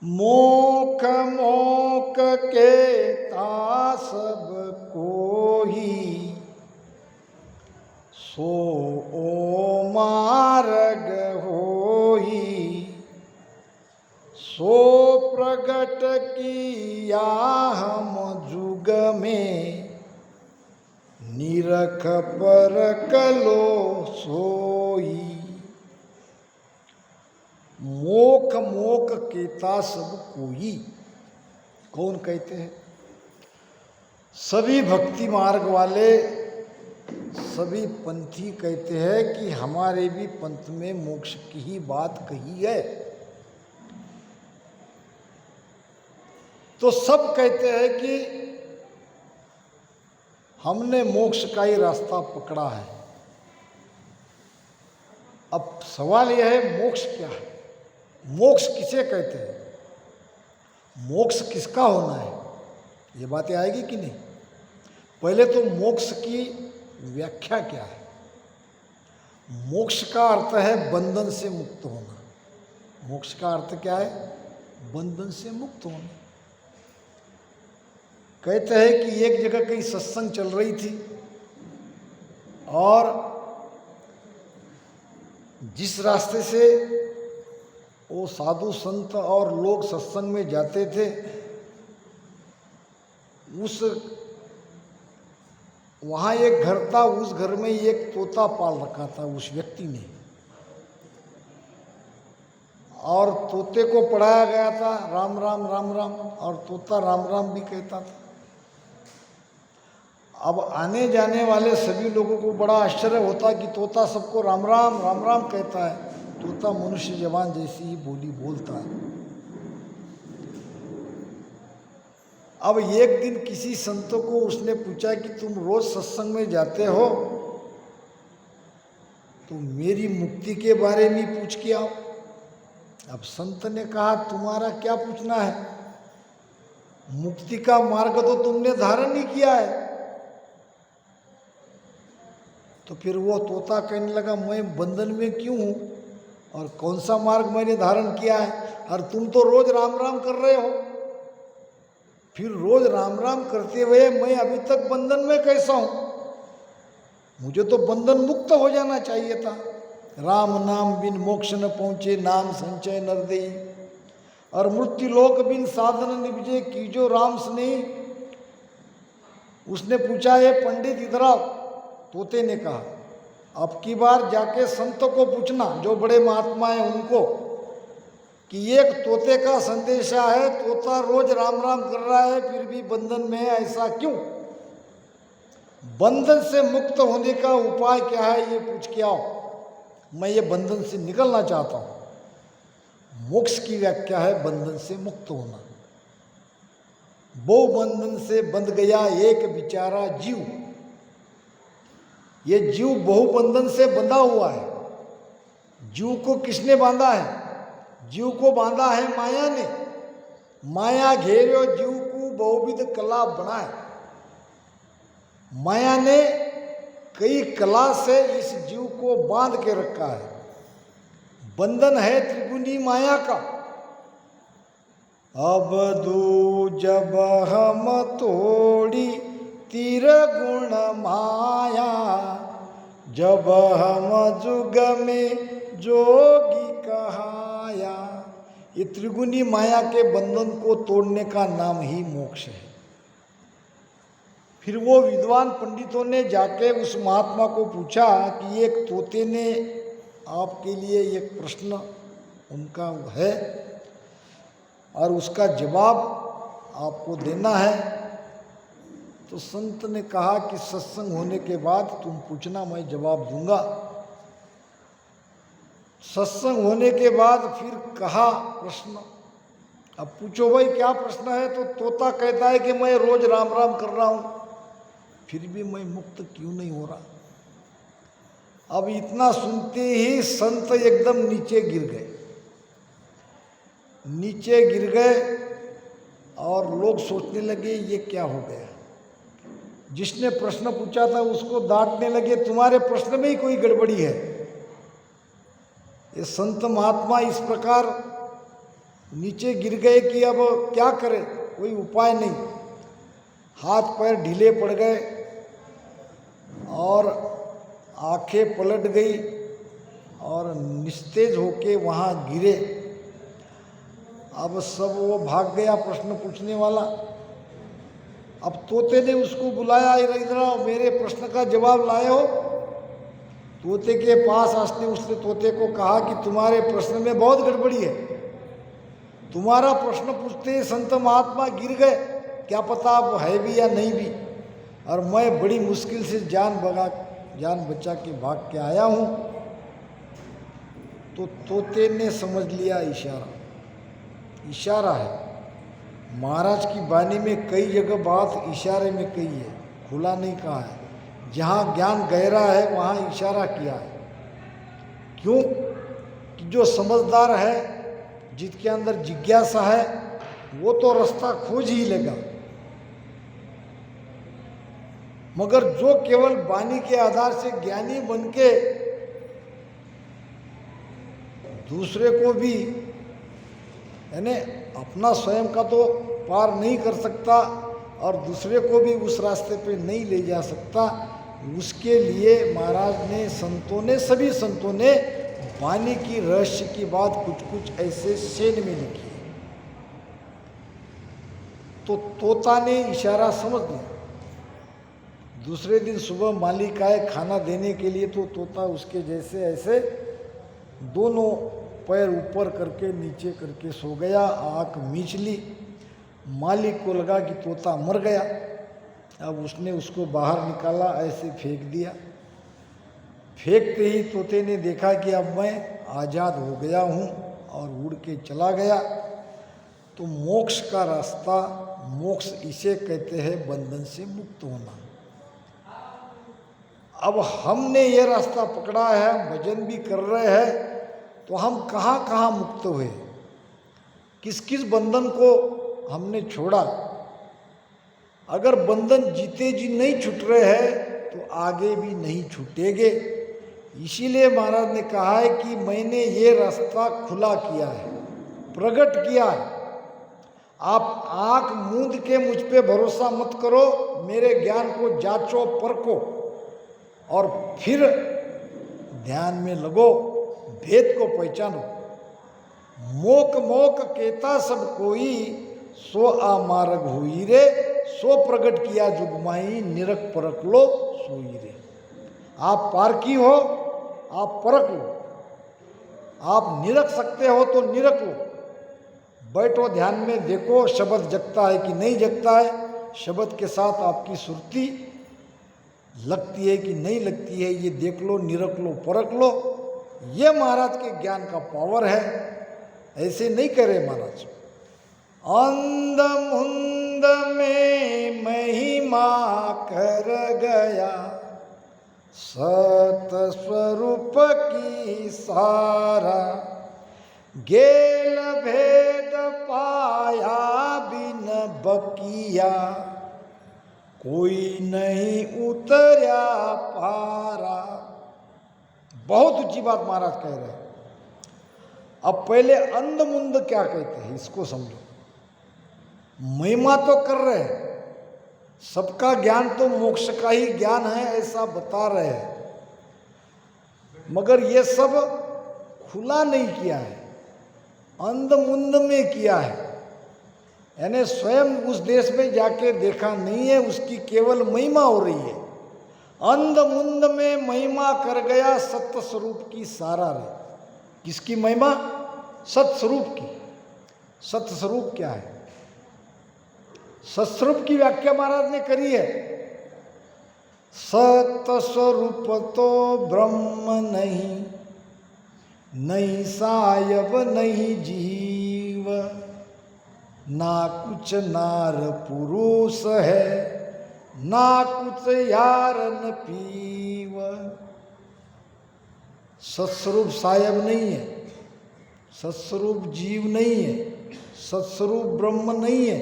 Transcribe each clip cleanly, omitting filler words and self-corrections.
मोख मोक के सब कोई, सो ओ मार्ग होई। सो प्रगट किया हम जुग में, निरख परख लो सोई। मोख मोक केता सब कोई, कौन कहते हैं? सभी भक्ति मार्ग वाले, सभी पंथी कहते हैं कि हमारे भी पंथ में मोक्ष की ही बात कही है। तो सब कहते हैं कि हमने मोक्ष का ही रास्ता पकड़ा है। अब सवाल यह है, मोक्ष क्या है? मोक्ष किसे कहते हैं? मोक्ष किसका होना है? ये बातें आएगी कि नहीं? पहले तो मोक्ष की व्याख्या क्या है? मोक्ष का अर्थ है बंधन से मुक्त होना। मोक्ष का अर्थ क्या है? बंधन से मुक्त होना। कहते हैं कि एक जगह कहीं सत्संग चल रही थी और जिस रास्ते से वो साधु संत और लोग सत्संग में जाते थे, वहाँ एक घर था, उस घर में एक तोता पाल रखा था उस व्यक्ति ने, और तोते को पढ़ाया गया था राम राम राम राम, और तोता राम राम भी कहता था। अब आने जाने वाले सभी लोगों को बड़ा आश्चर्य होता कि तोता सबको राम राम राम राम कहता है, तोता मनुष्य जवान जैसी ही बोली बोलता है। अब एक दिन किसी संतों को उसने पूछा कि तुम रोज सत्संग में जाते हो, तो मेरी मुक्ति के बारे में पूछ के आओ। अब संत ने कहा, तुम्हारा क्या पूछना है? मुक्ति का मार्ग तो तुमने धारण नहीं किया है। तो फिर वो तोता कहने लगा, मैं बंधन में क्यों हूं और कौन सा मार्ग मैंने धारण किया है? और तुम तो रोज राम राम कर रहे हो, फिर रोज राम राम करते हुए मैं अभी तक बंधन में कैसा हूं? मुझे तो बंधन मुक्त हो जाना चाहिए था। राम नाम बिन मोक्ष न पहुंचे, नाम संचय नर देई, और मृत्यु लोक बिन साधन निपजे, कीजो राम स्नेही। उसने पूछा, ये पंडित इधर आओ। तोते ने कहा, अब की बार जाके संतों को पूछना, जो बड़े महात्मा हैं उनको, कि एक तोते का संदेशा है, तोता रोज राम राम कर रहा है फिर भी बंधन में है, ऐसा क्यों? बंधन से मुक्त होने का उपाय क्या है, ये पूछ के आओ। मैं ये बंधन से निकलना चाहता हूं। मोक्ष की व्याख्या है बंधन से मुक्त होना। बहु बंधन से बंध गया एक बेचारा जीव। ये जीव बहुबंधन से बंधा हुआ है। जीव को किसने बांधा है? जीव को बांधा है माया ने। माया घेरो जीव को बहुविध कला बनाए। माया ने कई कला से इस जीव को बांध के रखा है। बंधन है त्रिगुणी माया का। अब दू जब हम तोड़ी तिरगुण माया, जब हम जुग में जोगी कहाया। ये त्रिगुणी माया के बंधन को तोड़ने का नाम ही मोक्ष है। फिर वो विद्वान पंडितों ने जाके उस महात्मा को पूछा कि एक तोते ने आपके लिए एक प्रश्न उनका है और उसका जवाब आपको देना है। तो संत ने कहा कि सत्संग होने के बाद तुम पूछना, मैं जवाब दूंगा। सत्संग होने के बाद फिर कहा प्रश्न, अब पूछो भाई क्या प्रश्न है? तो तोता कहता है कि मैं रोज राम राम कर रहा हूं, फिर भी मैं मुक्त क्यों नहीं हो रहा? अब इतना सुनते ही संत एकदम नीचे गिर गए। नीचे गिर गए और लोग सोचने लगे ये क्या हो गया। जिसने प्रश्न पूछा था उसको डांटने लगे, तुम्हारे प्रश्न में ही कोई गड़बड़ी है। ये संत महात्मा इस प्रकार नीचे गिर गए कि अब क्या करें, कोई उपाय नहीं, हाथ पैर ढीले पड़ गए और आंखें पलट गई और निस्तेज होके वहाँ गिरे। अब सब वो भाग गया प्रश्न पूछने वाला। अब तोते ने उसको बुलाया, इधर आओ, मेरे प्रश्न का जवाब लाए हो। तोते के पास उसने तोते को कहा कि तुम्हारे प्रश्न में बहुत गड़बड़ी है, तुम्हारा प्रश्न पूछते ही संत महात्मा गिर गए, क्या पता अब है भी या नहीं भी, और मैं बड़ी मुश्किल से जान बचा के भाग के आया हूँ। तो तोते ने समझ लिया इशारा है। महाराज की वाणी में कई जगह बात इशारे में कही है, खुला नहीं कहा है। जहाँ ज्ञान गहरा है वहाँ इशारा किया है। क्यों कि जो समझदार है, जिसके अंदर जिज्ञासा है, वो तो रास्ता खोज ही लेगा, मगर जो केवल वाणी के आधार से ज्ञानी बनके दूसरे को भी, यानी अपना स्वयं का तो पार नहीं कर सकता और दूसरे को भी उस रास्ते पे नहीं ले जा सकता, उसके लिए महाराज ने, सभी संतों ने वाणी की रहस्य की बात कुछ ऐसे शेन में लिखी है। तो तोता ने इशारा समझ लिया। दूसरे दिन सुबह मालिक आए खाना देने के लिए, तो तोता उसके जैसे ऐसे दोनों पैर ऊपर करके नीचे करके सो गया, आँख मीच ली। मालिक को लगा कि तोता मर गया। अब उसने उसको बाहर निकाला, ऐसे फेंक दिया। फेंकते ही तोते ने देखा कि अब मैं आज़ाद हो गया हूँ और उड़ के चला गया। तो मोक्ष का रास्ता, मोक्ष इसे कहते हैं बंधन से मुक्त होना। अब हमने ये रास्ता पकड़ा है, भजन भी कर रहे हैं, तो हम कहाँ कहाँ मुक्त हुए, किस किस बंधन को हमने छोड़ा। अगर बंधन जीते जी नहीं छूट रहे हैं तो आगे भी नहीं छूटेंगे। इसीलिए महाराज ने कहा है कि मैंने ये रास्ता खुला किया है, प्रकट किया है। आप आँख मूंद के मुझ पे भरोसा मत करो, मेरे ज्ञान को जांचो परखो और फिर ध्यान में लगो, भेद को पहचानो। मोक मोक केता सब कोई, सो आमार्ग हुई रे, सो प्रकट किया जुगमाई, निरख परख लो सोई रे। आप पारकी हो, आप परख लो, आप निरख सकते हो तो निरख लो। बैठो ध्यान में, देखो शब्द जगता है कि नहीं जगता है, शब्द के साथ आपकी सुरती लगती है कि नहीं लगती है, ये देख लो, निरख लो, परख लो। ये महाराज के ज्ञान का पावर है। ऐसे नहीं करे महाराज। अंध मुंद में महिमा कर गया, सत स्वरूप की सारा, गेल भेद पाया बिन बकिया, कोई नहीं उतरा पारा। बहुत ऊंची बात महाराज कह रहे हैं। अब पहले अंध मुंद क्या कहते हैं इसको समझो। महिमा तो कर रहे हैं, सबका ज्ञान तो मोक्ष का ही ज्ञान है ऐसा बता रहे हैं, मगर ये सब खुला नहीं किया है, अंध मुंद में किया है। यानी स्वयं उस देश में जाके देखा नहीं है, उसकी केवल महिमा हो रही है। अंध मुंद में महिमा कर गया, सत्य स्वरूप की सारा रे। किसकी महिमा? सत्स्वरूप की। सत्स्वरूप क्या है? सत्स्वरूप की व्याख्या महाराज ने करी है। सत्य स्वरूप तो ब्रह्म नहीं, नहीं सायब नहीं जीव, ना कुछ नार पुरुष है, ना कुछ यार न पीव। सत्स्वरूप सायब नहीं है, सत्स्वरूप जीव नहीं है, सत्स्वरूप ब्रह्म नहीं है।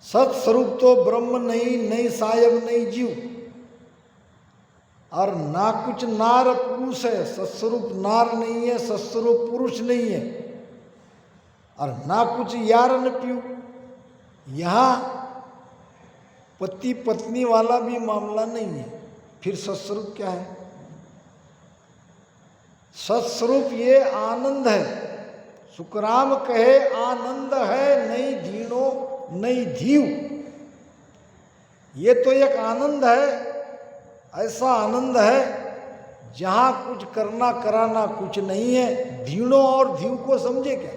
सत्स्वरूप तो ब्रह्म नहीं, नहीं सायब नहीं जीव, और ना कुछ नार पुरुष पुरुष है, सत्स्वरूप नार नहीं है, सत्स्वरूप पुरुष नहीं है, और ना कुछ यार न पियू। यहाँ पति पत्नी वाला भी मामला नहीं है। फिर सत्स्वरूप क्या है? सत्स्वरूप ये आनंद है। सुखराम कहे आनंद है, नहीं धीनो नहीं धीव। ये तो एक आनंद है, ऐसा आनंद है जहाँ कुछ करना कराना कुछ नहीं है। धीणो और धीव को समझे क्या?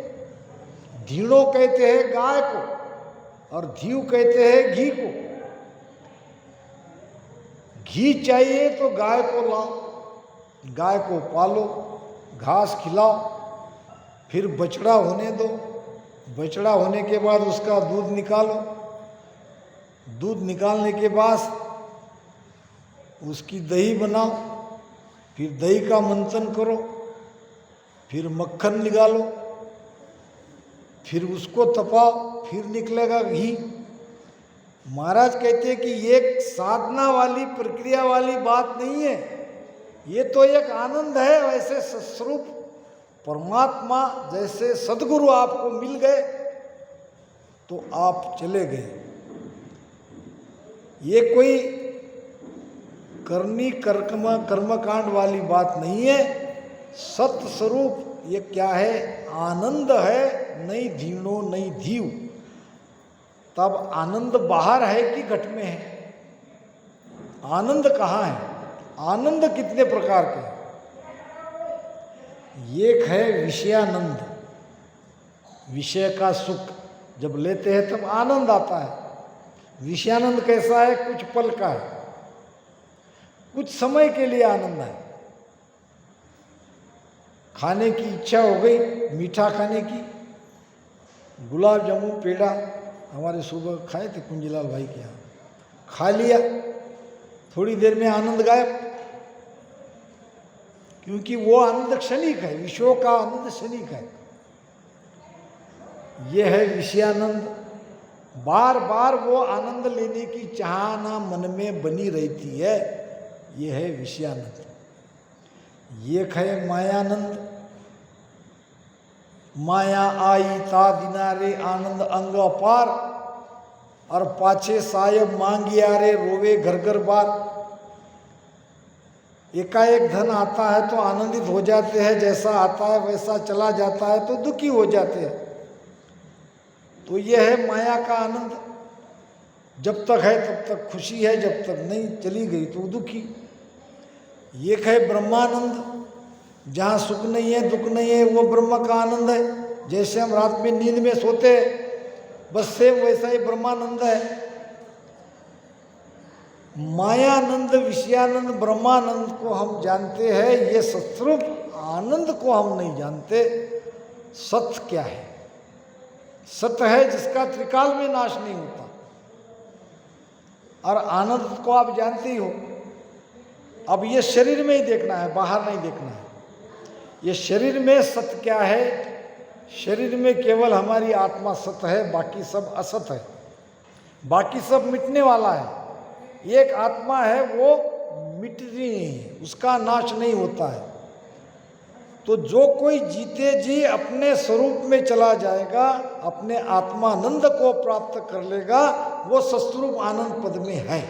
धीणो कहते हैं गाय को और धीव कहते हैं घी को। घी चाहिए तो गाय को लाओ, गाय को पालो, घास खिलाओ, फिर बछड़ा होने दो। बछड़ा होने के बाद उसका दूध निकालो, दूध निकालने के बाद उसकी दही बनाओ, फिर दही का मंथन करो, फिर मक्खन निकालो, फिर उसको तपाओ, फिर निकलेगा घी। महाराज कहते हैं कि एक साधना वाली प्रक्रिया वाली बात नहीं है, ये तो एक आनंद है। वैसे सत्स्वरूप परमात्मा जैसे सद्गुरु आपको मिल गए तो आप चले गए। ये कोई करनी कर्मकांड वाली बात नहीं है। सत्य स्वरूप ये क्या है? आनंद है, नहीं धीणो नहीं धीव। तब आनंद बाहर है कि घट में है? आनंद कहाँ है? आनंद कितने प्रकार के? एक है विषयानंद, विषय का सुख जब लेते हैं तब आनंद आता है। विषयानंद कैसा है? कुछ पल का है, कुछ समय के लिए आनंद है। खाने की इच्छा हो गई, मीठा खाने की, गुलाब जामुन पेड़ा हमारे सुबह खाए थे कुंजीलाल भाई के यहाँ, खा लिया, थोड़ी देर में आनंद गायब, क्योंकि वो आनंद क्षणिक है। विषयों का आनंद क्षणिक है। ये है विषयानंद। बार बार वो आनंद लेने की चाहना मन में बनी रहती है, ये है विषयानंद। ये है मायानंद। माया आई ता दिनारे आनंद अंग अपार, और पाछे सायब मांगिया रे रोवे घर घर बार। एकाएक धन आता है तो आनंदित हो जाते हैं, जैसा आता है वैसा चला जाता है तो दुखी हो जाते हैं। तो यह है माया का आनंद। जब तक है तब तक खुशी है, जब तक नहीं चली गई तो दुखी। ये है ब्रह्मानंद, जहाँ सुख नहीं है दुख नहीं है, वो ब्रह्म का आनंद है। जैसे हम रात में नींद में सोते हैं, बस सेम वैसा ही ब्रह्मानंद है। मायानंद, विषयानंद, ब्रह्मानंद को हम जानते हैं, ये सत्स्वरूप आनंद को हम नहीं जानते। सत्य क्या है? सत्य है जिसका त्रिकाल में नाश नहीं होता। और आनंद को आप जानते ही हो। अब ये शरीर में ही देखना है, बाहर नहीं देखना है। ये शरीर में सत्य क्या है? शरीर में केवल हमारी आत्मा सत्य है, बाकी सब असत है, बाकी सब मिटने वाला है। एक आत्मा है वो मिटती नहीं है, उसका नाश नहीं होता है। तो जो कोई जीते जी अपने स्वरूप में चला जाएगा, अपने आत्मानंद को प्राप्त कर लेगा, वो सत्स्वरूप आनंद पद में है।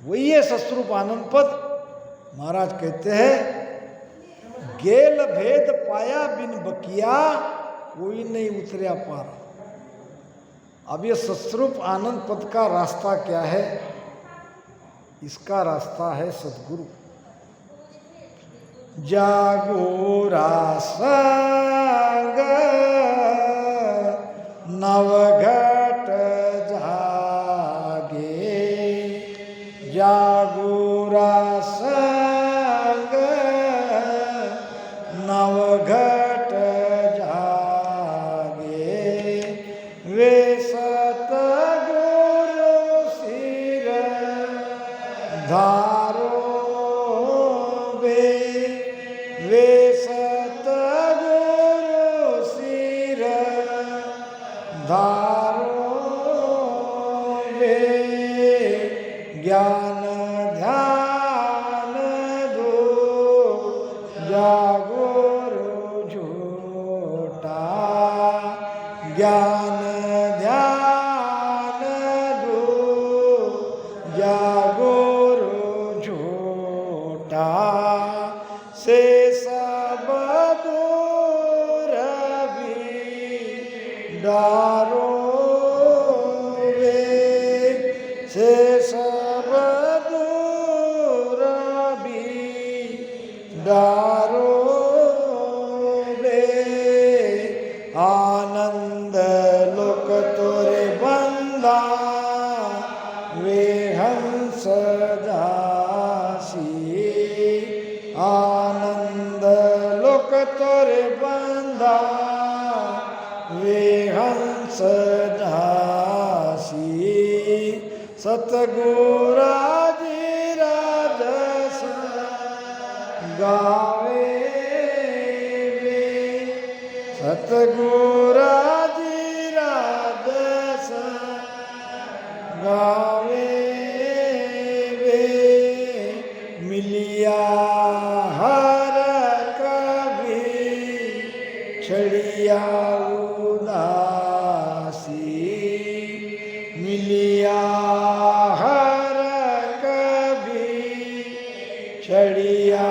वही है सत्स्वरूप आनंद पद। महाराज कहते हैं गेल भेद पाया बिन बकिया, कोई नहीं उतरिया पार। अब ये सत्स्वरूप आनंद पद का रास्ता क्या है? इसका रास्ता है सद्गुरु। जागो रासंग नवघट जागे, जागो रासंग नवघट जागे। वे सतगुरु सिर धारो वे सतगुरु सिर धारो वे। ज्ञान ध्यान दो ज्ञान ध्यान दो जागोरो झूठा से सब दूर भी डारो वे से सब दूर भी डारो आनंद लोक तोरे बंदा वे हंस दासी आनंद लोक तोरे बंदा वे हंस दासी सतगुरा जी राजस गावे सतगुरा जी राजस गावे वे मिलिया हर कभी छड़िया उदासी मिलिया हर कभी छड़िया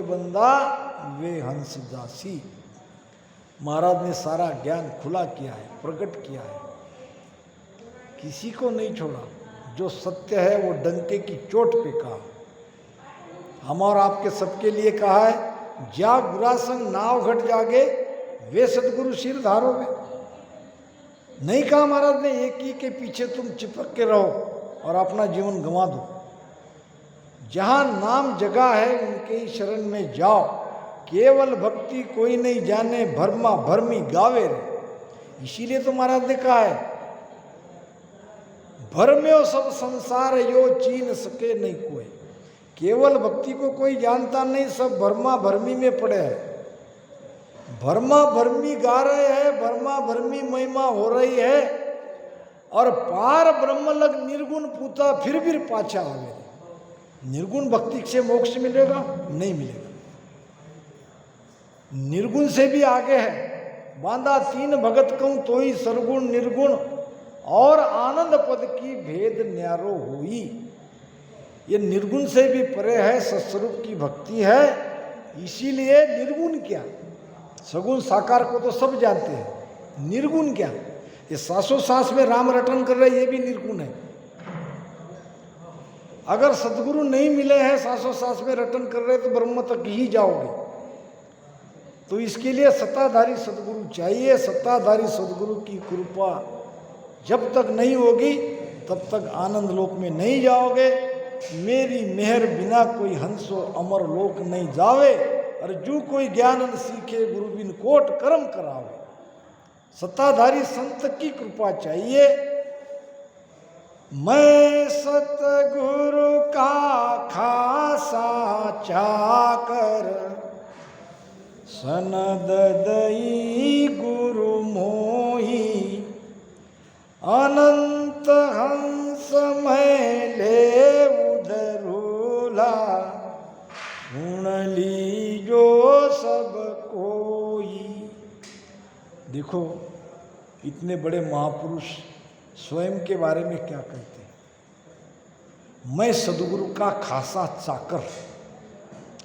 बंदा वे हंस जासी। महाराज ने सारा ज्ञान खुला किया है, प्रकट किया है, किसी को नहीं छोड़ा। जो सत्य है वो डंके की चोट पे कहा। हम और आपके सबके लिए कहा है, जा बुरा संग नाव घट जागे वे सतगुरु सिर धारोगे। नहीं कहा महाराज ने एक ही के पीछे तुम चिपक के रहो और अपना जीवन गंवा दो। जहाँ नाम जगह है उनके ही शरण में जाओ। केवल भक्ति कोई नहीं जाने भरमा भरमी गावे रे। इसीलिए तो महाराज ने कहा है, भरम्यो सब संसार यो चीन सके नहीं कोई। केवल भक्ति को कोई जानता नहीं, सब भरमा भरमी में पड़े हैं। भरमा भरमी गा रहे हैं, भरमा भरमी महिमा हो रही है और पार ब्रह्म लग निर्गुण पूता फिर भी पाछा आवे। निर्गुण भक्ति से मोक्ष मिलेगा? नहीं मिलेगा। निर्गुण से भी आगे है। बांधा तीन भगत कहूं तो ही सरगुण निर्गुण और आनंद पद की भेद न्यारो हुई। ये निर्गुण से भी परे है, सत्स्वरूप की भक्ति है। इसीलिए निर्गुण क्या, सगुण साकार को तो सब जानते हैं, निर्गुण क्या? ये सासों सास में राम रटन कर रहे, ये भी निर्गुण है। अगर सदगुरु नहीं मिले हैं, सासों सास में रटन कर रहे, तो ब्रह्म तक ही जाओगे। तो इसके लिए सत्ताधारी सदगुरु चाहिए। सत्ताधारी सदगुरु की कृपा जब तक नहीं होगी तब तक आनंद लोक में नहीं जाओगे। मेरी मेहर बिना कोई हंसो अमर लोक नहीं जावे। और जो कोई ज्ञान न सीखे गुरु बिन कोट कर्म करावे। सत्ताधारी संत की कृपा चाहिए। मैं सतगुरु का खासा चाकर सनद दई गुरु मोही अनंत हंस मैं ले उधरूला सुन ली जो सब कोई। देखो इतने बड़े महापुरुष स्वयं के बारे में क्या कहते हैं। मैं सदगुरु का खासा चाकर,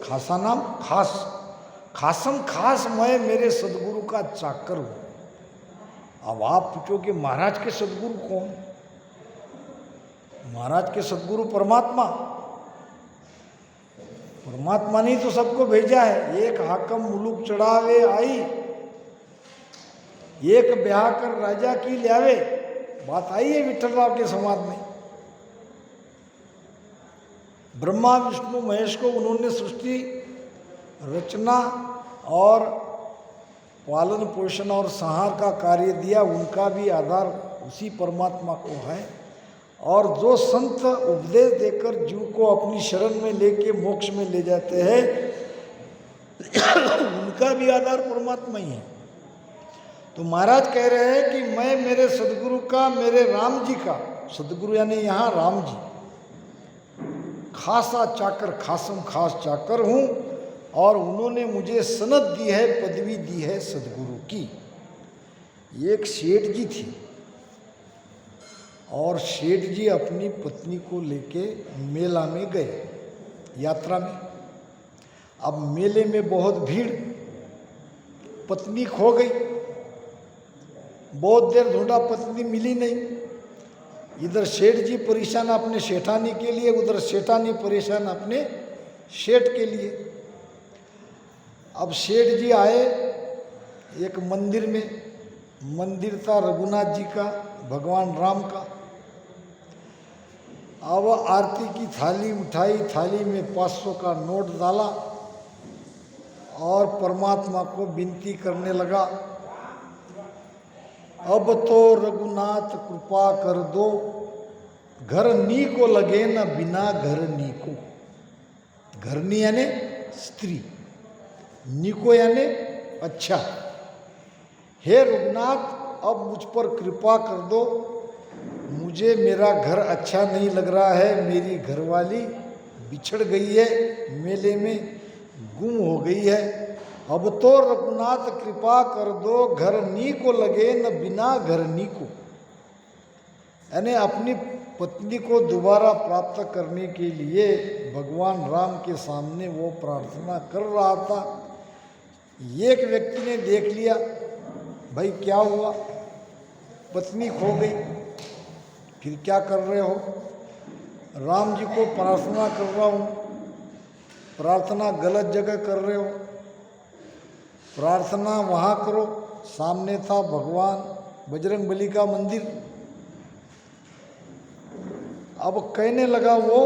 खासा नाम खास, खासम खास मैं मेरे सदगुरु का चाकर हूं। अब आप पूछोगे महाराज के सदगुरु कौन? महाराज के सदगुरु परमात्मा। परमात्मा ने तो सबको भेजा है। एक हाकम मुलुक चढ़ावे आई, एक ब्याह कर राजा की ल्यावे। बात आई है विठ्ठलराव के समाज में। ब्रह्मा विष्णु महेश को उन्होंने सृष्टि रचना और पालन पोषण और संहार का कार्य दिया। उनका भी आधार उसी परमात्मा को है। और जो संत उपदेश देकर जीव को अपनी शरण में लेके मोक्ष में ले जाते हैं उनका भी आधार परमात्मा ही है। तो महाराज कह रहे हैं कि मैं मेरे सदगुरु का, मेरे राम जी का, सदगुरु यानी यहाँ राम जी, खासा चाकर, खासम खास चाकर हूँ और उन्होंने मुझे सनद दी है, पदवी दी है सदगुरु की। एक सेठ जी थी और सेठ जी अपनी पत्नी को लेके मेला में गए, यात्रा में। अब मेले में बहुत भीड़, पत्नी खो गई, बहुत देर ढूंढा, पत्नी मिली नहीं। इधर सेठ जी परेशान अपने सेठानी के लिए, उधर सेठानी परेशान अपने सेठ के लिए। अब सेठ जी आए एक मंदिर में, मंदिर था रघुनाथ जी का, भगवान राम का। अब आरती की थाली उठाई, थाली में 500 का नोट डाला और परमात्मा को विनती करने लगा, अब तो रघुनाथ कृपा कर दो, घर नी को लगे न बिना घर नी को। घर नी यानी स्त्री, नी को यानी अच्छा। हे रघुनाथ अब मुझ पर कृपा कर दो, मुझे मेरा घर अच्छा नहीं लग रहा है, मेरी घरवाली बिछड़ गई है, मेले में गुम हो गई है। अब तो रघुनाथ कृपा कर दो, घर नी को लगे न बिना घर नी को। यानी अपनी पत्नी को दोबारा प्राप्त करने के लिए भगवान राम के सामने वो प्रार्थना कर रहा था। एक व्यक्ति ने देख लिया, भाई क्या हुआ, पत्नी खो गई, फिर क्या कर रहे हो? राम जी को प्रार्थना कर रहा हूँ। प्रार्थना गलत जगह कर रहे हो, प्रार्थना वहाँ करो। सामने था भगवान बजरंगबली का मंदिर। अब कहने लगा वो,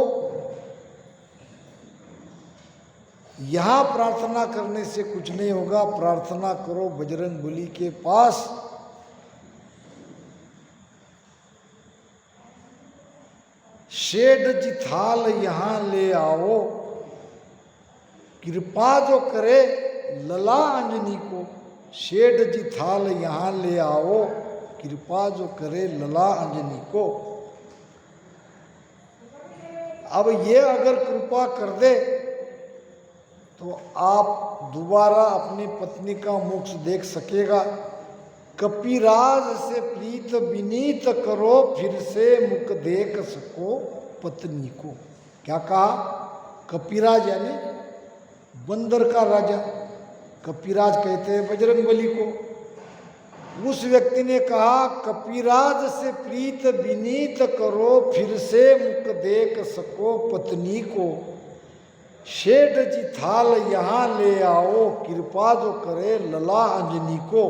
यहाँ प्रार्थना करने से कुछ नहीं होगा, प्रार्थना करो बजरंगबली के पास। शेठ जी थाल यहाँ ले आओ, कृपा जो करे लला अंजनी को। शेठ जी थाल यहाँ ले आओ, कृपा जो करे लला अंजनी को। अब ये अगर कृपा कर दे तो आप दोबारा अपनी पत्नी का मोक्ष देख सकेगा। कपिराज से प्रीत विनीत करो, फिर से मुख देख सको पत्नी को। क्या कहा? कपिराज यानी बंदर का राजा, कपिराज कहते हैं बजरंगबली को। उस व्यक्ति ने कहा, कपिराज से प्रीत विनीत करो, फिर से मुख देख सको पत्नी को। शेठ जी थाल यहाँ ले आओ, कृपा जो करे लला अंजनी को।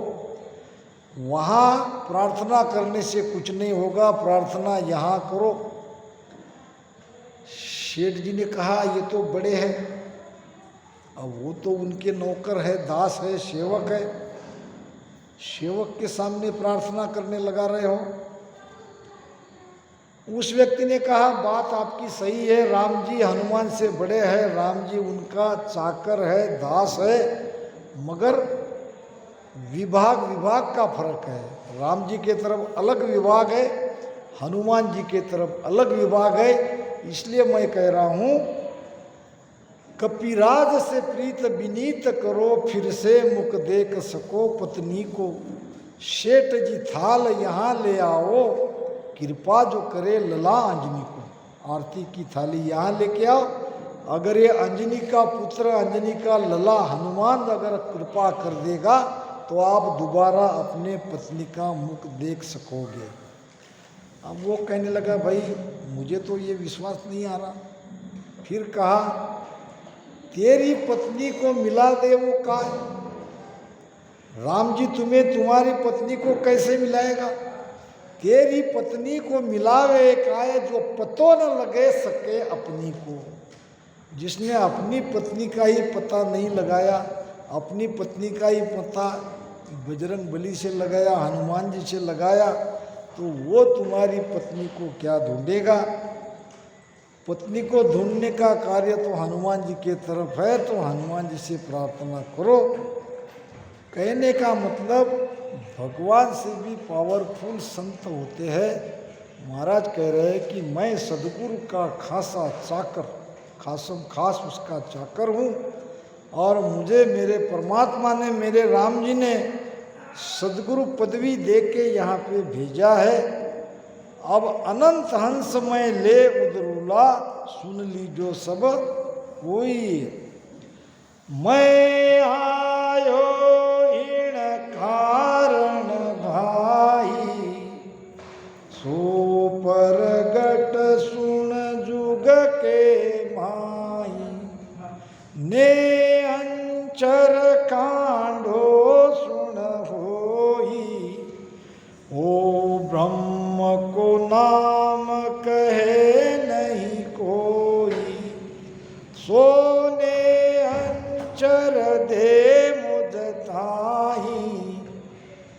वहाँ प्रार्थना करने से कुछ नहीं होगा, प्रार्थना यहाँ करो। शेठ जी ने कहा, ये तो बड़े हैं, अब वो तो उनके नौकर है, दास है, सेवक है, सेवक के सामने प्रार्थना करने लगा रहे हो। उस व्यक्ति ने कहा, बात आपकी सही है, राम जी हनुमान से बड़े हैं, राम जी उनका चाकर है, दास है, मगर विभाग का फर्क है। राम जी के तरफ अलग विभाग है, हनुमान जी के तरफ अलग विभाग है। इसलिए मैं कह रहा हूँ, कपिराज से प्रीत विनीत करो, फिर से मुख देख सको पत्नी को। शेठ जी थाल यहाँ ले आओ, कृपा जो करे लला अंजनी को। आरती की थाली यहाँ लेके आओ। अगर ये अंजनी का पुत्र, अंजनी का लला हनुमान अगर कृपा कर देगा तो आप दोबारा अपने पत्नी का मुख देख सकोगे। अब वो कहने लगा, भाई मुझे तो ये विश्वास नहीं आ रहा। फिर कहा, तेरी पत्नी को मिला दे वो काय? राम जी तुम्हें तुम्हारी पत्नी को कैसे मिलाएगा? तेरी पत्नी को मिलावे काय, जो पतो न लगे सके अपनी को। जिसने अपनी पत्नी का ही पता नहीं लगाया, अपनी पत्नी का ही पता बजरंगबली से लगाया, हनुमान जी से लगाया, तो वो तुम्हारी पत्नी को क्या ढूंढेगा? पत्नी को ढूंढने का कार्य तो हनुमान जी के तरफ है, तो हनुमान जी से प्रार्थना करो। कहने का मतलब भगवान से भी पावरफुल संत होते हैं। महाराज कह रहे हैं कि मैं सदगुरु का खासा चाकर, खासम खास उसका चाकर हूँ, और मुझे मेरे परमात्मा ने, मेरे राम जी ने सदगुरु पदवी दे के यहाँ पे भेजा है। अब अनंत हंस मैं ले उदरूला, सुन लीजो सब कोई। मैं आयो इन कारण भाई, सो परगट सुन जुग के माई। ने अंचर कांडो सुन होई, ओ ब्रह्म को नाम कहे नहीं कोई। सोने अंचर दे मुझ ताही,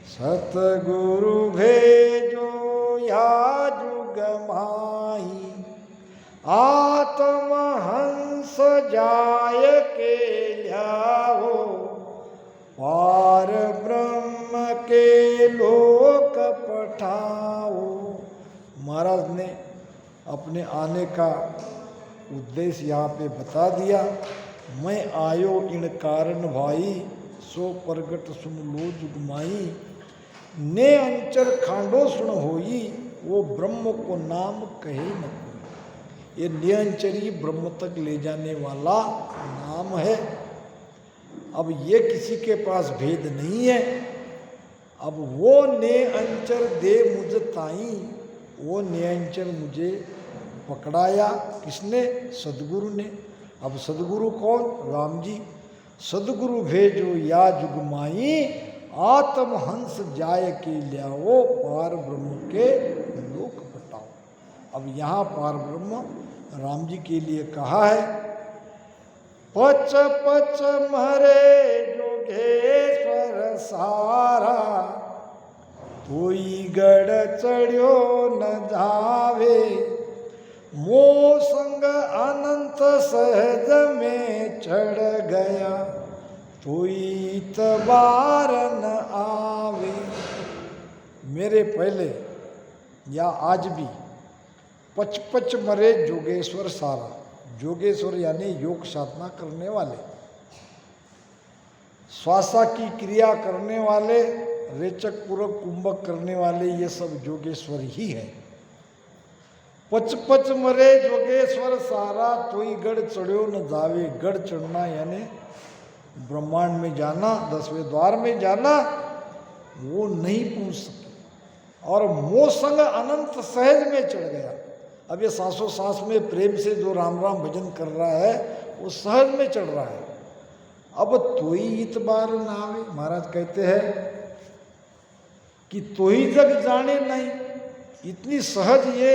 सतगुरु भेजो या जुग माही। आत्म हंस जाय के ल्याओ, पार ब्रह्म के लोक पठाओ। महाराज ने अपने आने का उद्देश्य यहाँ पे बता दिया। मैं आयो इन कारण भाई, सो प्रगट सुन लो जुगमाई। ने अंचर खांडो सुन होई, वो ब्रह्म को नाम कहे न कोई। ये नियंचरी ब्रह्म तक ले जाने वाला नाम है। अब ये किसी के पास भेद नहीं है। अब वो ने अंचर दे मुझ ताई, वो नियंचर मुझे पकड़ाया। किसने? सदगुरु ने। अब सदगुरु कौन? राम जी। सदगुरु भेजो या जुगमाई, आत्म हंस जाय के ल्याओ, पार ब्रह्म के लोक पटाओ। अब यहाँ पार ब्रह्म राम जी के लिए कहा है। पच पच मरे जोगेश्वर सारा, कोई गढ़ चढ़्यो न जावे। मोह संग अनंत सहज में चढ़ गया, कोई तबार न आवे। मेरे पहले या आज भी पच पच मरे जोगेश्वर सारा। जोगेश्वर यानी योग साधना करने वाले, श्वासा की क्रिया करने वाले, रेचक पूर्वक कुंभक करने वाले, ये सब जोगेश्वर ही है। पच पच मरे जोगेश्वर सारा, तोई गढ़ चढ़्यो न जावे। गढ़ चढ़ना यानी ब्रह्मांड में जाना, 10वें द्वार में जाना, वो नहीं पहुंच सके। और मोह संग अनंत सहज में चढ़ गया। अब ये सांसों सांस में प्रेम से जो राम राम भजन कर रहा है, वो सहज में चढ़ रहा है। अब तोई इतबार न आवे। महाराज कहते हैं कि तोई जग जाने नहीं। इतनी सहज ये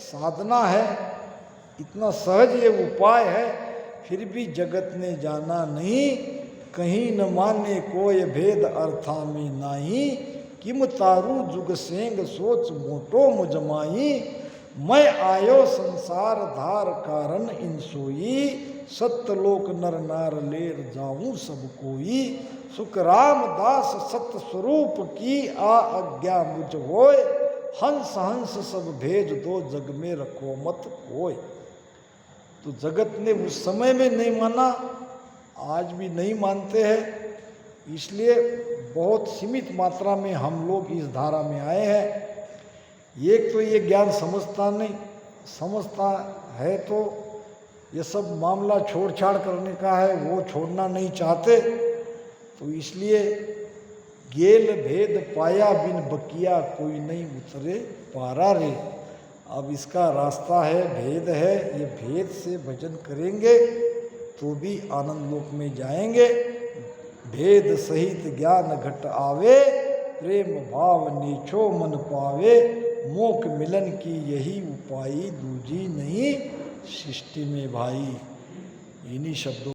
साधना है, इतना सहज ये उपाय है, फिर भी जगत ने जाना नहीं। कहीं न माने कोय भेद अर्था में नाही, किम तारू जुग सेंग सोच मोटो मुजमाई। मैं आयो संसार धार कारण इन सोई, सत्यलोक नर नार लेर जाऊं सब कोई। सुख रामदास सत्य स्वरूप की आ आज्ञा मुझ होय, हंस हंस सब भेज दो जग में रखो मत कोय। तो जगत ने उस समय में नहीं माना, आज भी नहीं मानते हैं, इसलिए बहुत सीमित मात्रा में हम लोग इस धारा में आए हैं। एक तो ये ज्ञान समझता नहीं, समझता है तो ये सब मामला छोड़ छाड़ करने का है, वो छोड़ना नहीं चाहते। तो इसलिए गेल भेद पाया बिन बकिया, कोई नहीं उतरे पारा रे। अब इसका रास्ता है, भेद है, ये भेद से भजन करेंगे तो भी आनंद लोक में जाएंगे। भेद सहित ज्ञान घट आवे, प्रेम भाव नीछो मन पावे। मोक्ष मिलन की यही उपाय, दूजी नहीं सृष्टि में भाई। इन्हीं शब्दों